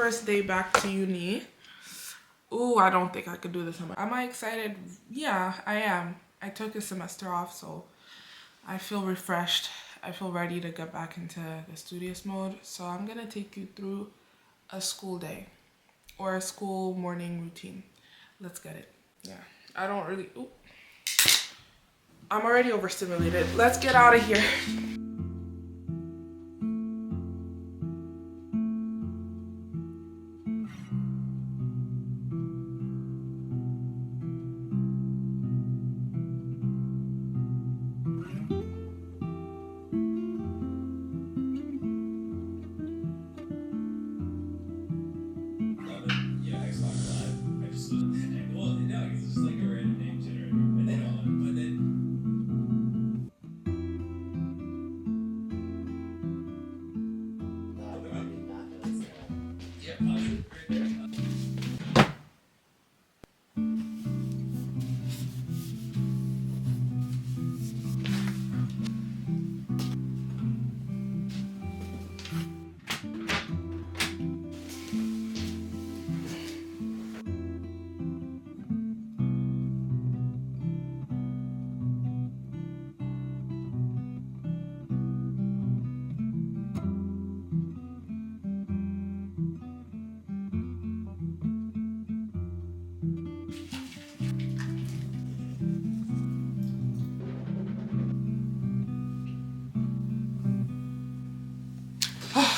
first day back to uni. Ooh, I don't think I could do this. Am I excited? Yeah, I am. I took a semester off, so I feel refreshed. I feel ready to get back into the studious mode. So I'm gonna take you through a school day or a school morning routine. Let's get it. Yeah, I don't really, ooh. I'm already overstimulated. Let's get out of here.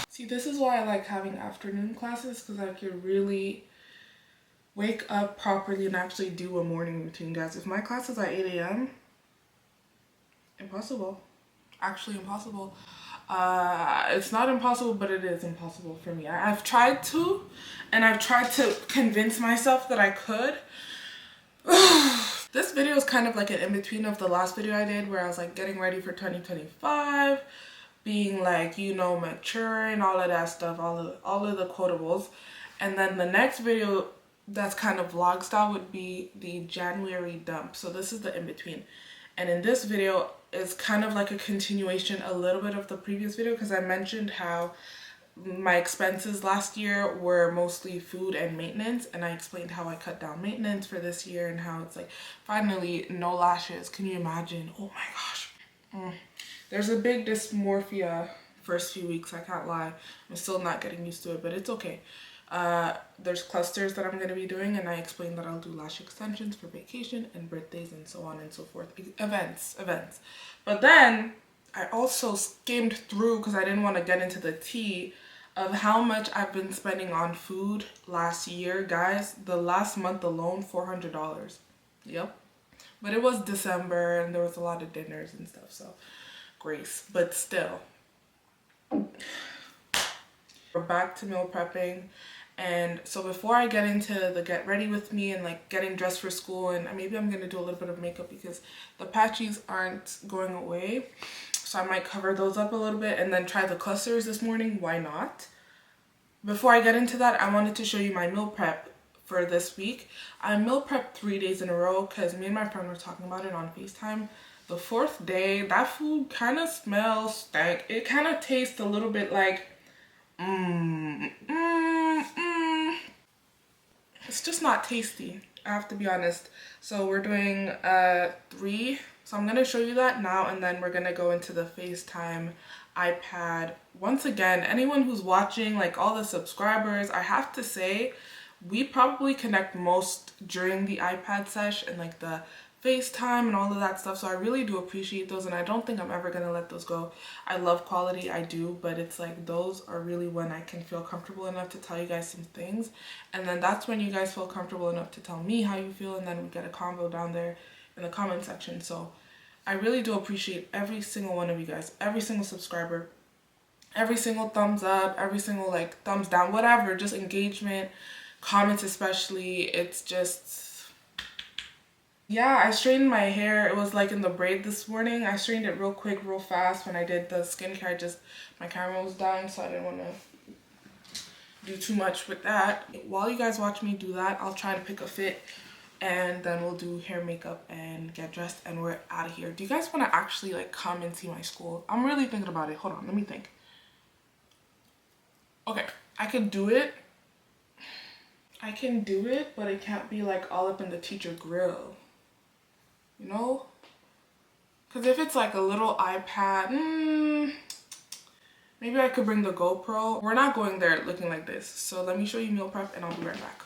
See, this is why I like having afternoon classes, because I could really wake up properly and actually do a morning routine, guys. If my class is at 8 a.m., impossible. Actually impossible. It's not impossible, but it is impossible for me. I've tried to, and I've tried to convince myself that I could. This video is kind of like an in-between of the last video I did, where I was like getting ready for 2025, being like, you know, mature and all of that stuff, all of the quotables. And then the next video that's kind of vlog style would be the January dump. So this is the in-between. And in this video is kind of like a continuation a little bit of the previous video, because I mentioned how my expenses last year were mostly food and maintenance, and I explained how I cut down maintenance for this year and how it's like finally no lashes. Can you imagine? Oh my gosh. There's a big dysmorphia first few weeks, I can't lie. I'm still not getting used to it, but it's okay. There's clusters that I'm going to be doing, and I explained that I'll do lash extensions for vacation and birthdays and so on and so forth. Events. But then I also skimmed through, because I didn't want to get into the tea of how much I've been spending on food last year. Guys, the last month alone, $400. Yep. But it was December and there was a lot of dinners and stuff, so grace. But still, we're back to meal prepping. And so before I get into the get ready with me and like getting dressed for school, and maybe I'm gonna do a little bit of makeup because the patchies aren't going away, so I might cover those up a little bit and then try the clusters this morning. Why not? Before I get into that, I wanted to show you my meal prep for this week. I meal prepped 3 days in a row because me and my friend were talking about it on FaceTime. The fourth day, that food kind of smells stank. It kind of tastes a little bit like it's just not tasty, I have to be honest. So we're doing 3. So I'm gonna show you that now, and then we're gonna go into the FaceTime iPad. Once again, anyone who's watching, like all the subscribers, I have to say we probably connect most during the iPad sesh and like the FaceTime and all of that stuff. So I really do appreciate those, and I don't think I'm ever gonna let those go. I love quality, I do, but it's like those are really when I can feel comfortable enough to tell you guys some things, and then that's when you guys feel comfortable enough to tell me how you feel, and then we get a convo down there in the comment section. So I really do appreciate every single one of you guys, every single subscriber, every single thumbs up, every single like thumbs down, whatever, just engagement, comments especially. It's just, yeah, I straightened my hair. It was like in the braid this morning. I straightened it real quick, real fast. When I did the skincare, my camera was dying, so I didn't want to do too much with that. While you guys watch me do that, I'll try to pick a fit, and then we'll do hair, makeup, and get dressed, and we're out of here. Do you guys want to actually like come and see my school? I'm really thinking about it. Hold on, let me think. Okay, I could do it I can do it, but it can't be like all up in the teacher grill, you know? Because if it's like a little iPad, maybe I could bring the GoPro. We're not going there looking like this. So let me show you meal prep and I'll be right back.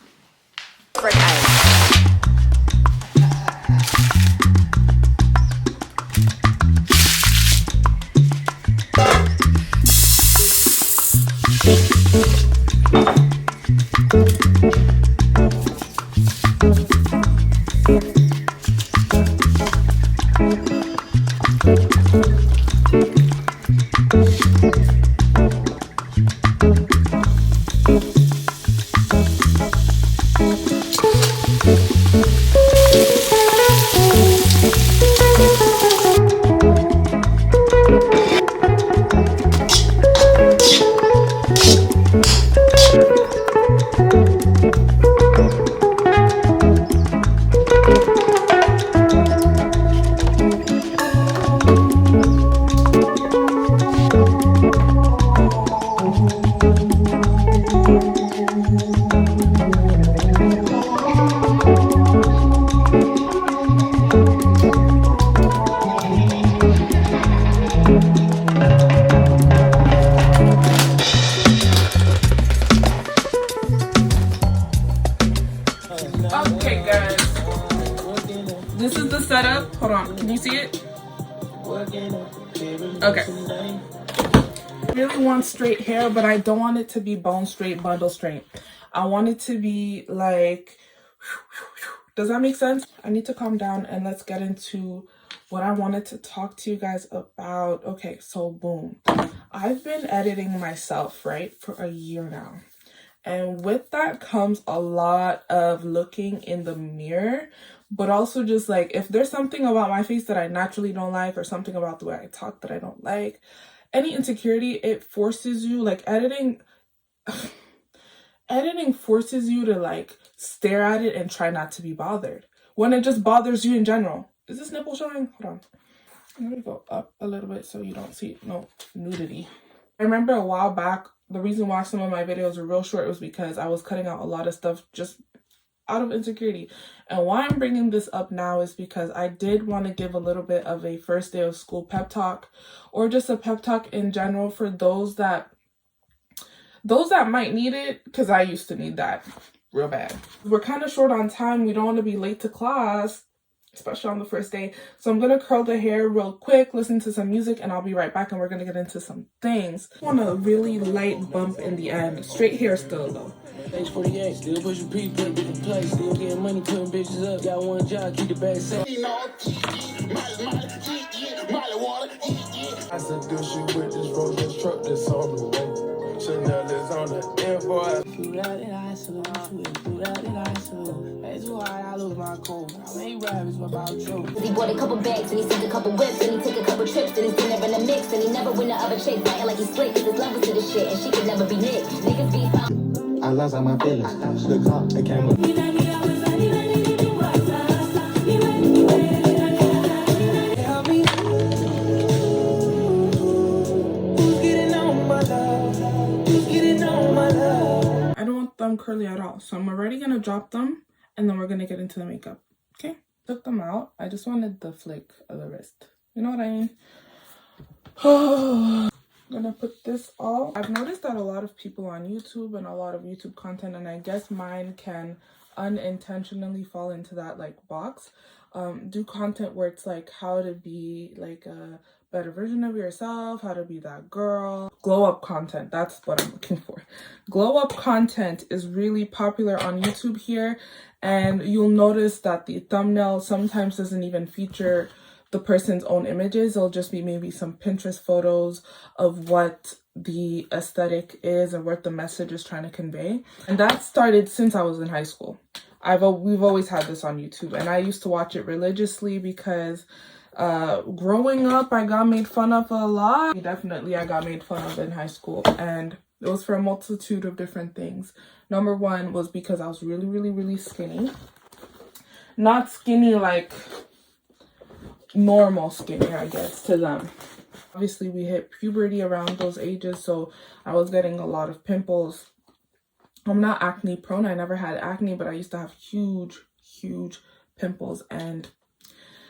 Okay guys, this is the setup. Hold on, can you see it? Okay. I really want straight hair, but I don't want it to be bone straight, bundle straight. I want it to be like, does that make sense? I need to calm down and let's get into what I wanted to talk to you guys about. Okay, so boom. I've been editing myself, right, for a year now. And with that comes a lot of looking in the mirror, but also just like, if there's something about my face that I naturally don't like, or something about the way I talk that I don't like, any insecurity, it forces you, like editing forces you to like stare at it and try not to be bothered when it just bothers you in general. Is this nipple showing? Hold on. Let me go up a little bit so you don't see no nudity. I remember a while back, the reason why some of my videos were real short was because I was cutting out a lot of stuff just out of insecurity. And why I'm bringing this up now is because I did want to give a little bit of a first day of school pep talk, or just a pep talk in general for those that might need it, because I used to need that real bad. We're kind of short on time. We don't want to be late to class, especially on the first day. So I'm going to curl the hair real quick, listen to some music, and I'll be right back and we're going to get into some things. I want a really light bump in the end. Straight hair still though. Age 48, still pushing P, put a different place, still getting money, putting bitches up. Got one job, keep the bag safe. I said, do shit with this road, this truck that's on the way. Chanel is on the airport. Food out and I salute, food out and I salute. That's why I lose my cool. I ain't rappers about you. He bought a couple bags and he sent a couple whips and he take a couple trips and he's been never in a mix and he never win the other chick fighting like he's slick. Cause his love was to the shit and she could never be nicked. Niggas be I lost all my feelings. The car, the camera. I don't want them curly at all, so I'm already gonna drop them and then we're gonna get into the makeup. Okay, took them out. I just wanted the flick of the wrist, you know what I mean? I'm gonna put this all. I've noticed that a lot of people on YouTube and a lot of YouTube content, and I guess mine can unintentionally fall into that like box, do content where it's like how to be like a better version of yourself, how to be that girl. Glow up content, that's what I'm looking for. Glow up content is really popular on YouTube here, and you'll notice that the thumbnail sometimes doesn't even feature the person's own images. It'll just be maybe some Pinterest photos of what the aesthetic is and what the message is trying to convey. And that started since I was in high school. We've always had this on YouTube, and I used to watch it religiously because growing up I got made fun of a lot. Definitely I got made fun of in high school, and it was for a multitude of different things. Number one was because I was really skinny. Not skinny like normal skinny, I guess, to them. Obviously we hit puberty around those ages, so I was getting a lot of pimples I'm not acne prone. I never had acne, but I used to have huge pimples, and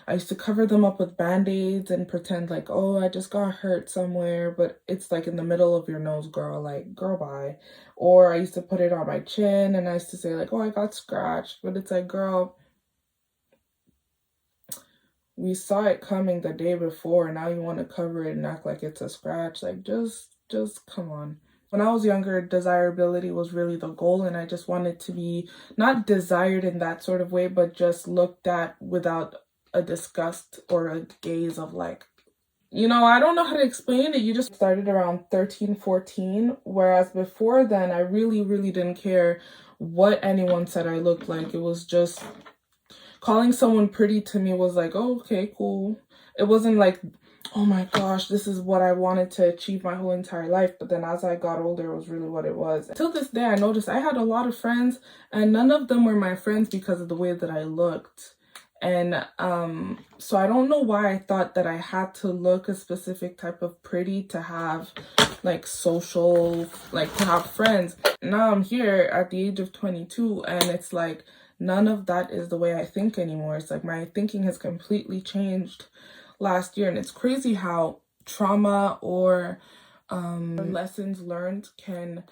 I used to cover them up with band-aids and pretend like, oh, I just got hurt somewhere, but it's like in the middle of your nose, girl, like, girl, bye. Or I used to put it on my chin, and I used to say like, oh, I got scratched, but it's like, girl, we saw it coming the day before, and now you want to cover it and act like it's a scratch. Like, just come on. When I was younger, desirability was really the goal, and I just wanted to be not desired in that sort of way, but just looked at without a disgust or a gaze of like, you know, I don't know how to explain it. You just started around 13, 14, whereas before then, I really didn't care what anyone said I looked like. It was just calling someone pretty to me was like, oh, okay, cool. It wasn't like, oh my gosh, this is what I wanted to achieve my whole entire life. But then as I got older, it was really what it was. Till this day, I noticed I had a lot of friends, and none of them were my friends because of the way that I looked. And so I don't know why I thought that I had to look a specific type of pretty to have like social, like to have friends. Now I'm here at the age of 22, and it's like none of that is the way I think anymore. It's like my thinking has completely changed last year, and it's crazy how trauma or lessons learned can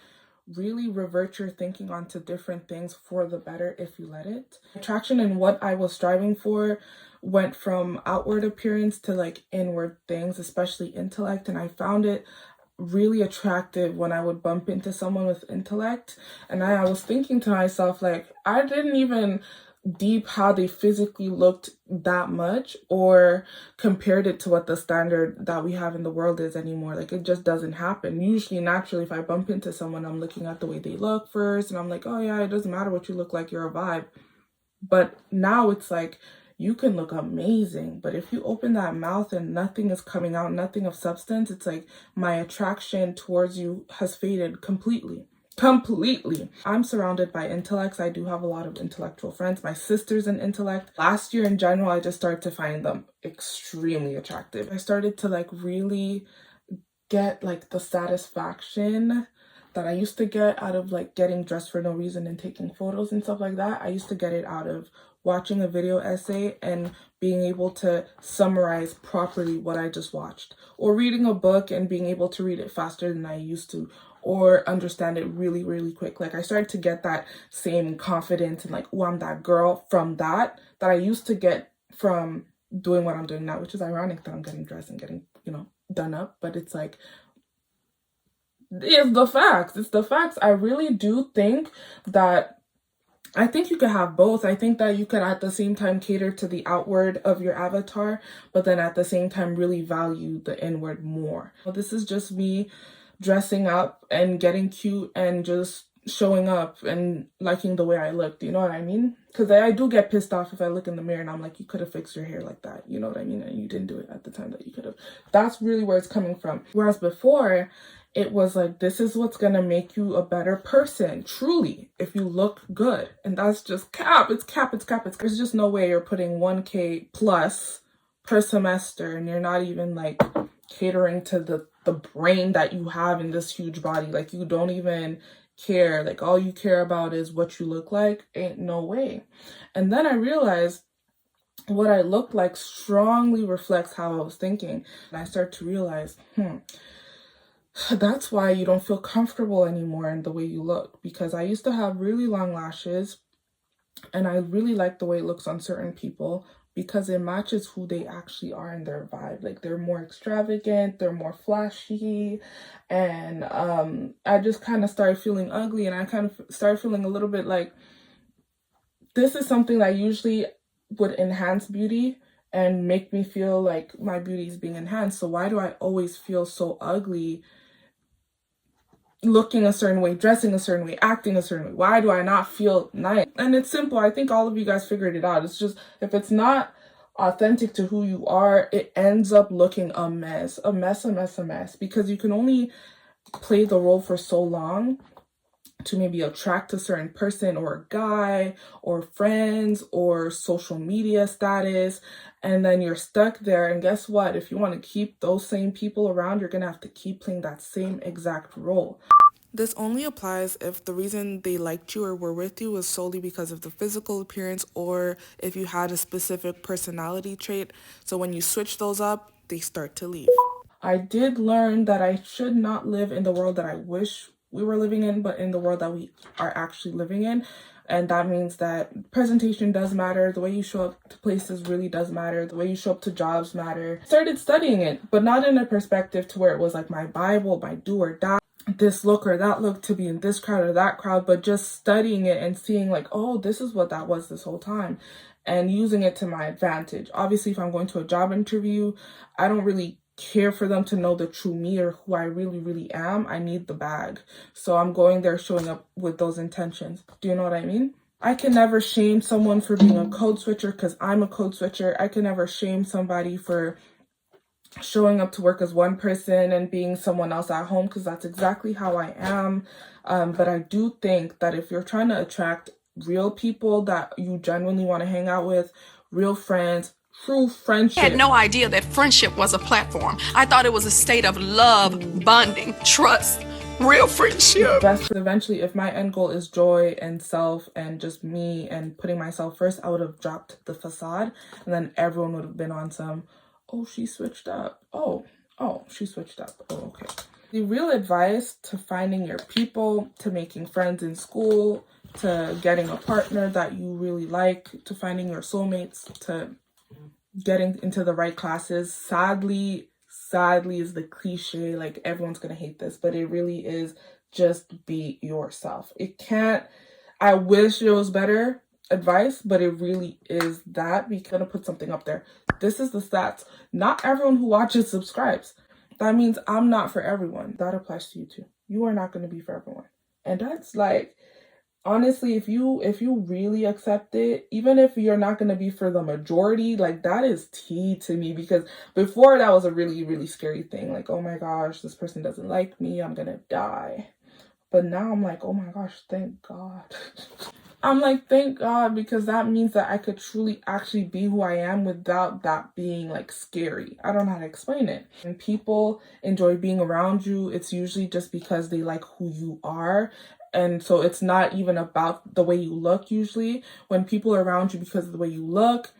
really revert your thinking onto different things for the better if you let it. Attraction and what I was striving for went from outward appearance to like inward things, especially intellect, and I found it really attractive when I would bump into someone with intellect. And I was thinking to myself, like, I didn't even deep how they physically looked that much or compared it to what the standard that we have in the world is anymore. Like, it just doesn't happen. Usually, naturally, if I bump into someone, I'm looking at the way they look first, and I'm like, oh yeah, it doesn't matter what you look like, you're a vibe. But now it's like, you can look amazing, but if you open that mouth and nothing is coming out, nothing of substance, it's like my attraction towards you has faded completely. I'm surrounded by intellects. I do have a lot of intellectual friends. My sister's an intellect. Last year in general, I just started to find them extremely attractive. I started to like really get like the satisfaction that I used to get out of like getting dressed for no reason and taking photos and stuff like that. I used to get it out of watching a video essay and being able to summarize properly what I just watched, or reading a book and being able to read it faster than I used to, or understand it really quick. Like, I started to get that same confidence and like, oh, I'm that girl from that I used to get from doing what I'm doing now, which is ironic that I'm getting dressed and getting, you know, done up, but it's like, it's the facts. It's the facts. I really do think that I think you could have both. I think that you could at the same time cater to the outward of your avatar, but then at the same time really value the inward more. This is just me dressing up and getting cute and just showing up and liking the way I look. Do you know what I mean? Because I do get pissed off if I look in the mirror and I'm like, you could have fixed your hair like that. You know what I mean? And you didn't do it at the time that you could have. That's really where it's coming from. Whereas before, it was like, this is what's gonna make you a better person, truly, if you look good. And that's just cap. It's cap. There's just no way you're putting 1K plus per semester and you're not even like catering to the brain that you have in this huge body. Like, you don't even care. Like, all you care about is what you look like. Ain't no way. And then I realized what I look like strongly reflects how I was thinking. And I start to realize, that's why you don't feel comfortable anymore in the way you look. Because I used to have really long lashes, and I really like the way it looks on certain people because it matches who they actually are in their vibe. Like, they're more extravagant, they're more flashy, and I just kind of started feeling ugly, and I kind of started feeling a little bit like, this is something that usually would enhance beauty and make me feel like my beauty is being enhanced. So why do I always feel so ugly looking a certain way, dressing a certain way, acting a certain way? Why do I not feel nice? And it's simple. I think all of you guys figured it out. It's just, if it's not authentic to who you are, it ends up looking a mess, because you can only play the role for so long to maybe attract a certain person or a guy or friends or social media status, and then you're stuck there. And guess what? If you want to keep those same people around, you're gonna have to keep playing that same exact role. This only applies if the reason they liked you or were with you was solely because of the physical appearance or if you had a specific personality trait. So when you switch those up, they start to leave. I did learn that I should not live in the world that I wish we were living in, but in the world that we are actually living in. And that means that presentation does matter. The way you show up to places really does matter. The way you show up to jobs matter. Started studying it, but not in a perspective to where it was like my Bible, my do or die, this look or that look to be in this crowd or that crowd, but just studying it and seeing like, oh, this is what that was this whole time, and using it to my advantage. Obviously, if I'm going to a job interview, I don't really care for them to know the true me or who I really am. I need the bag. So I'm going there showing up with those intentions. Do you know what I mean? I can never shame someone for being a code switcher because I'm a code switcher. I can never shame somebody for showing up to work as one person and being someone else at home because that's exactly how I am. But I do think that if you're trying to attract real people that you genuinely want to hang out with, real friends, true friendship. I had no idea that friendship was a platform. I thought it was a state of love, bonding, trust, real friendship. Best eventually, if my end goal is joy and self and just me and putting myself first, I would have dropped the facade and then everyone would have been on some, oh, she switched up. Oh, she switched up. Oh, okay. The real advice to finding your people, to making friends in school, to getting a partner that you really like, to finding your soulmates, to getting into the right classes. Sadly is the cliche, like everyone's gonna hate this, but it really is just be yourself. I wish it was better advice, but it really is that. We're gonna put something up there. This is the stats. Not everyone who watches subscribes. That means I'm not for everyone. That applies to you too. You are not going to be for everyone. And that's like, honestly, if you really accept it, even if you're not going to be for the majority, like that is tea to me, because before that was a really scary thing. Like, oh my gosh, this person doesn't like me, I'm going to die. But now I'm like, oh my gosh, thank God. I'm like, thank God, because that means that I could truly actually be who I am without that being like scary. I don't know how to explain it. When people enjoy being around you, it's usually just because they like who you are. And so it's not even about the way you look usually. When people are around you because of the way you look,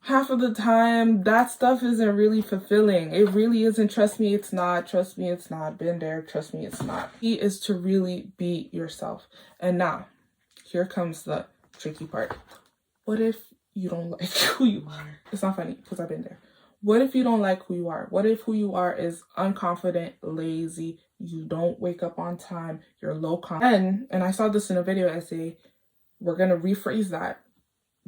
half of the time that stuff isn't really fulfilling. It really isn't. Trust me, it's not. Trust me, it's not. Been there. Trust me, it's not. Key is to really be yourself. And now, here comes the tricky part. What if you don't like who you are? It's not funny because I've been there. What if you don't like who you are? What if who you are is unconfident, lazy, you don't wake up on time, you're low confidence? And I saw this in a video essay. We're going to rephrase that.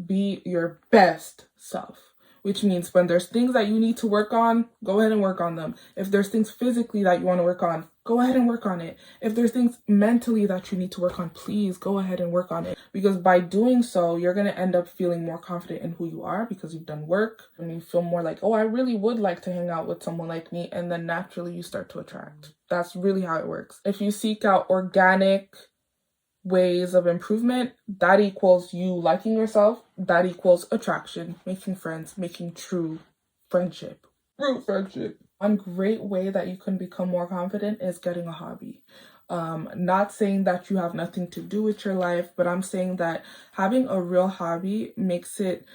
Be your best self. Which means when there's things that you need to work on, go ahead and work on them. If there's things physically that you want to work on, go ahead and work on it. If there's things mentally that you need to work on, please go ahead and work on it. Because by doing so, you're going to end up feeling more confident in who you are because you've done work. And you feel more like, oh, I really would like to hang out with someone like me. And then naturally you start to attract. That's really how it works. If you seek out organic ways of improvement, that equals you liking yourself, that equals attraction, making friends, making true friendship. One great way that you can become more confident is getting a hobby. Not saying that you have nothing to do with your life, but I'm saying that having a real hobby makes it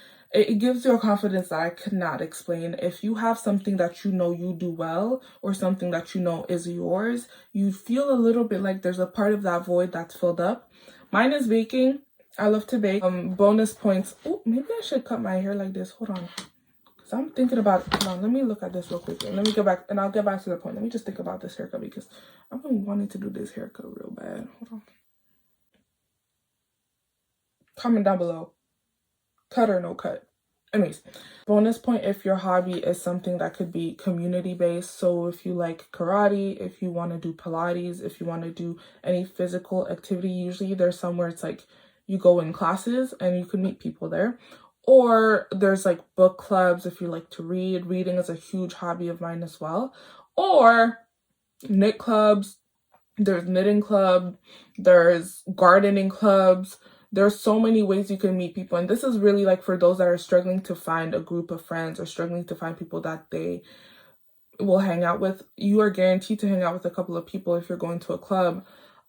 gives you a confidence that I could not explain. If you have something that you know you do well or something that you know is yours, you feel a little bit like there's a part of that void that's filled up. Mine is baking. I love to bake. Bonus points. Oh, maybe I should cut my hair like this. Hold on. Because I'm thinking about, hold on, let me look at this real quick. And let me go back, and I'll get back to the point. Let me just think about this haircut because I've been wanting to do this haircut real bad. Hold on. Comment down below. Cut or no cut. Anyways, bonus point if your hobby is something that could be community based. So if you like karate, if you want to do Pilates, if you want to do any physical activity, usually there's somewhere it's like you go in classes and you can meet people there. Or there's like book clubs if you like to read. Reading is a huge hobby of mine as well. Or knit clubs. There's knitting club. There's gardening clubs. There's so many ways you can meet people. And this is really like for those that are struggling to find a group of friends or struggling to find people that they will hang out with. You are guaranteed to hang out with a couple of people if you're going to a club.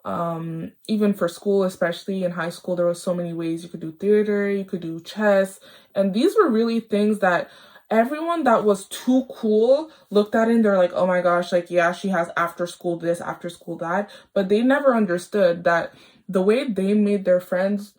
Even for school, especially in high school, there was so many ways you could do theater, you could do chess, and these were really things that everyone that was too cool looked at it and they're like, oh my gosh, like, yeah, she has after school this, after school that, but they never understood that the way they made their friends,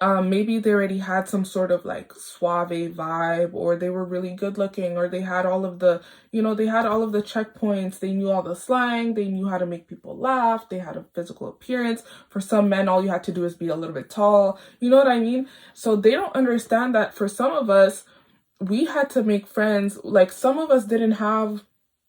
maybe they already had some sort of like suave vibe, or they were really good looking, or they had all of the, they had all of the checkpoints. They knew all the slang. They knew how to make people laugh. They had a physical appearance. For some men, all you had to do is be a little bit tall. You know what I mean? So they don't understand that for some of us, we had to make friends. Like some of us didn't have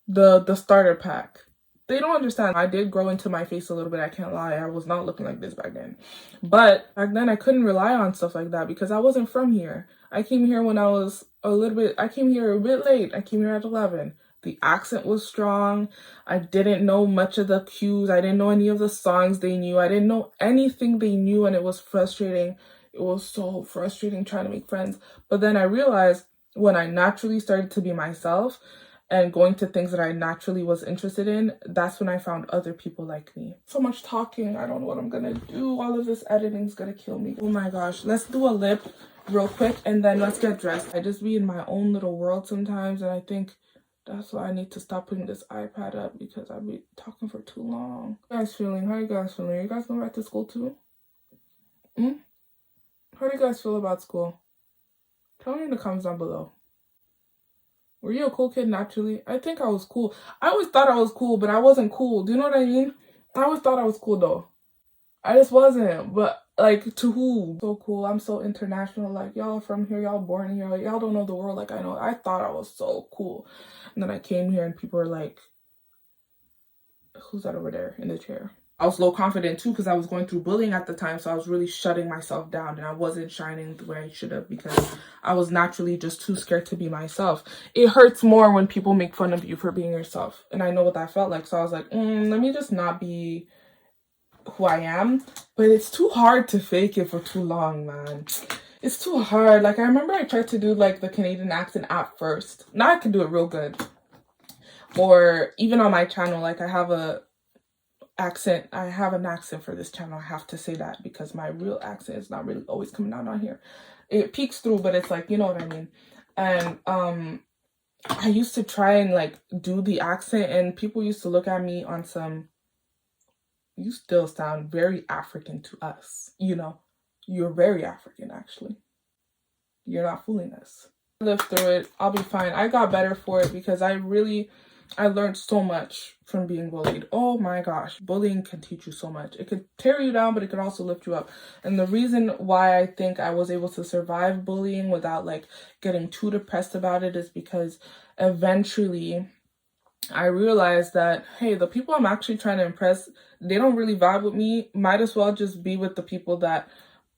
the starter pack. They don't understand. I did grow into my face a little bit. I can't lie. I was not looking like this back then. But back then I couldn't rely on stuff like that because I wasn't from here. I came here when I was I came here a bit late. I came here at 11. The accent was strong. I didn't know much of the cues. I didn't know any of the songs they knew. I didn't know anything they knew, and it was frustrating. It was so frustrating trying to make friends. But then I realized when I naturally started to be myself and going to things that I naturally was interested in, that's when I found other people like me. So much talking, I don't know what I'm gonna do. All of this editing is gonna kill me. Oh my gosh, let's do a lip real quick and then let's get dressed. I just be in my own little world sometimes, and I think that's why I need to stop putting this iPad up because I've been talking for too long. How you guys feeling? How you guys feeling? Are you guys going back to school too? How do you guys feel about school? Tell me in the comments down below. Were you a cool kid naturally? I think I was cool. I always thought I was cool, but I wasn't cool. Do you know what I mean? I always thought I was cool though. I just wasn't. But like, to who? So cool. I'm so international. Like, y'all from here, y'all born here. Like, y'all don't know the world like I know. I thought I was so cool. And then I came here and people were like, who's that over there in the chair? I was low confident too because I was going through bullying at the time, so I was really shutting myself down and I wasn't shining the way I should have because I was naturally just too scared to be myself. It hurts more when people make fun of you for being yourself, and I know what that felt like, so I was like, let me just not be who I am. But it's too hard to fake it for too long, man. It's too hard. Like, I remember I tried to do like the Canadian accent at first. Now I can do it real good. Or even on my channel, like I have an accent for this channel. I have to say that because my real accent is not really always coming out on here. It peeks through, but it's like, you know what I mean. And I used to try and like do the accent, and people used to look at me on some, you still sound very African to us, you're very African actually, you're not fooling us. Live through it. I'll be fine. I got better for it because I learned so much from being bullied. Oh my gosh. Bullying can teach you so much. It could tear you down, but it can also lift you up. And the reason why I think I was able to survive bullying without like getting too depressed about it is because eventually I realized that, hey, the people I'm actually trying to impress, they don't really vibe with me. Might as well just be with the people that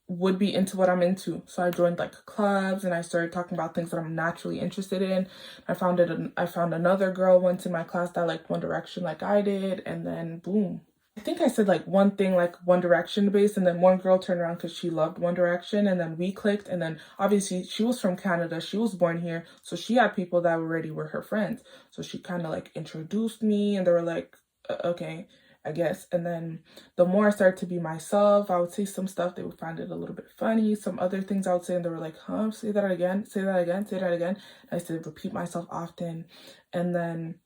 would be into what I'm into. So I joined like clubs and I started talking about things that I'm naturally interested in. I found another girl once in my class that liked One Direction like I did, and then boom. I think I said like one thing like One Direction based, and then one girl turned around because she loved One Direction, and then we clicked. And then obviously she was from Canada, she was born here, so she had people that already were her friends. So she kind of like introduced me, and they were like, okay, I guess. And then the more I started to be myself, I would say some stuff, they would find it a little bit funny. Some other things I would say, and they were like, huh, say that again, say that again, say that again. And I used to repeat myself often. And then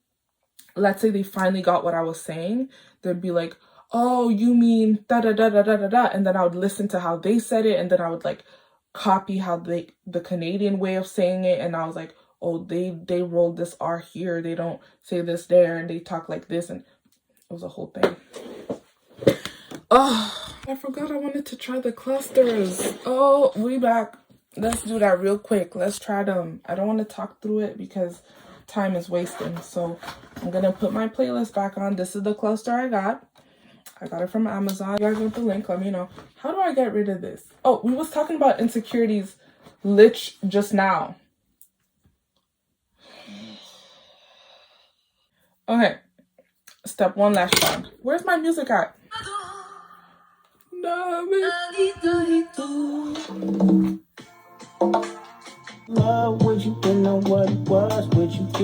let's say they finally got what I was saying, they'd be like, oh, you mean da da da da da da da. And then I would listen to how they said it, and then I would like copy how the Canadian way of saying it. And I was like, oh, they rolled this R here, they don't say this there, and they talk like this. And it was a whole thing. Oh, I forgot I wanted to try the clusters. Oh, we back. Let's do that real quick. Let's try them. I don't want to talk through it because time is wasting. So I'm going to put my playlist back on. This is the cluster I got. I got it from Amazon. You guys want the link? Let me know. How do I get rid of this? Oh, we was talking about insecurities just now. Okay. Step 1, lash bond. Where's my music at?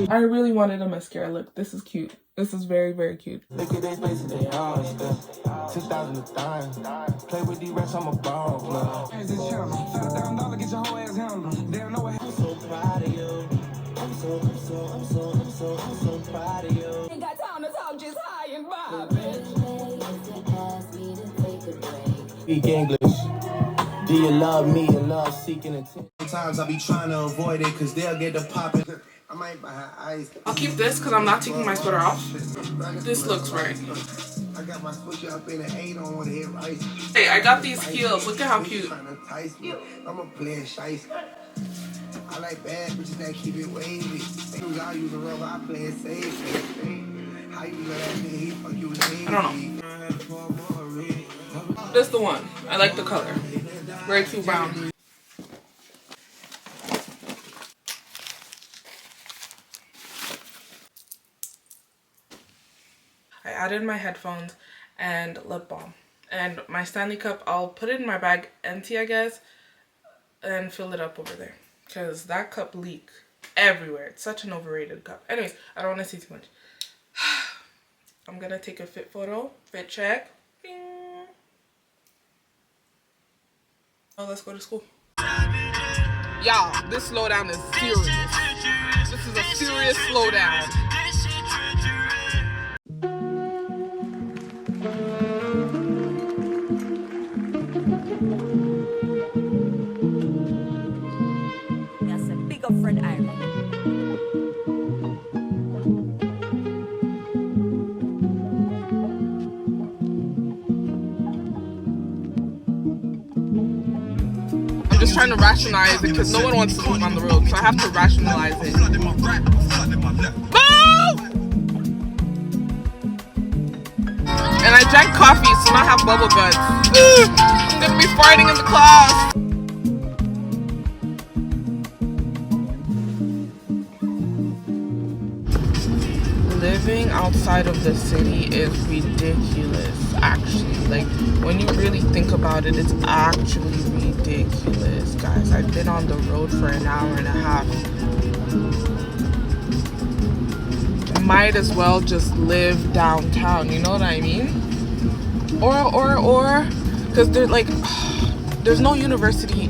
I I really wanted a mascara look. This is cute. This is very, very cute. Look at they spaces, they all stuff. 2,000 a time. Play with these rats, I'm a ball club. I'm so proud of you. I'm so proud of you. Ain't got time to talk, just high and vibe. Speak English. Do you love me and love seeking attention? Sometimes I be trying to avoid it because they'll get the popping. I might buy her ice. I'll keep this because I'm not taking my sweater off. This looks right. I got my switch up in the 8 on one hit rice. Hey, I got these heels. Look at how cute. I'm a player shice. I like bad bitches that keep it wavy. Y'all use a rubber, I play it safe. How you let that nigga, he fuck you lazy. I don't know. This is the one. I like the color. Very cute brown. I added my headphones and lip balm. And my Stanley cup, I'll put it in my bag empty, I guess, and fill it up over there. Because that cup leak everywhere. It's such an overrated cup. Anyways, I don't want to see too much. I'm going to take a fit photo. Fit check. Bing. Oh, let's go to school. Y'all, this slowdown is serious. This is a serious slowdown. That's a big up friend Iron. I'm just trying to rationalize it because no one wants to move on the road, so I have to rationalize it. Move! And I drank coffee, so now I have bubble guts. I'm gonna be farting in the class. Living outside of the city is ridiculous, actually. Like, when you really think about it, it's actually ridiculous, guys. I've been on the road for an hour and a half. Might as well just live downtown, you know what I mean? Or because there's no university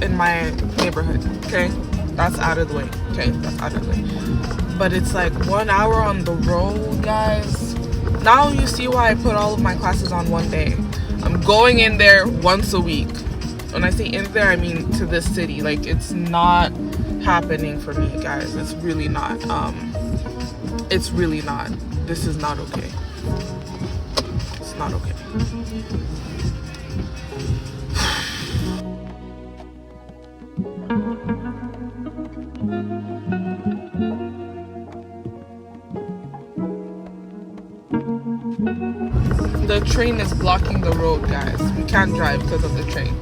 in my neighborhood, okay? That's out of the way, okay? That's out of the way. But it's like 1 hour on the road, guys. Now you see why I put all of my classes on one day. I'm going in there once a week. When I say in there, I mean to this city. Like, it's not happening for me, guys. It's really not. It's really not. This is not okay. It's not okay. The train is blocking the road, guys. We can't drive because of the train.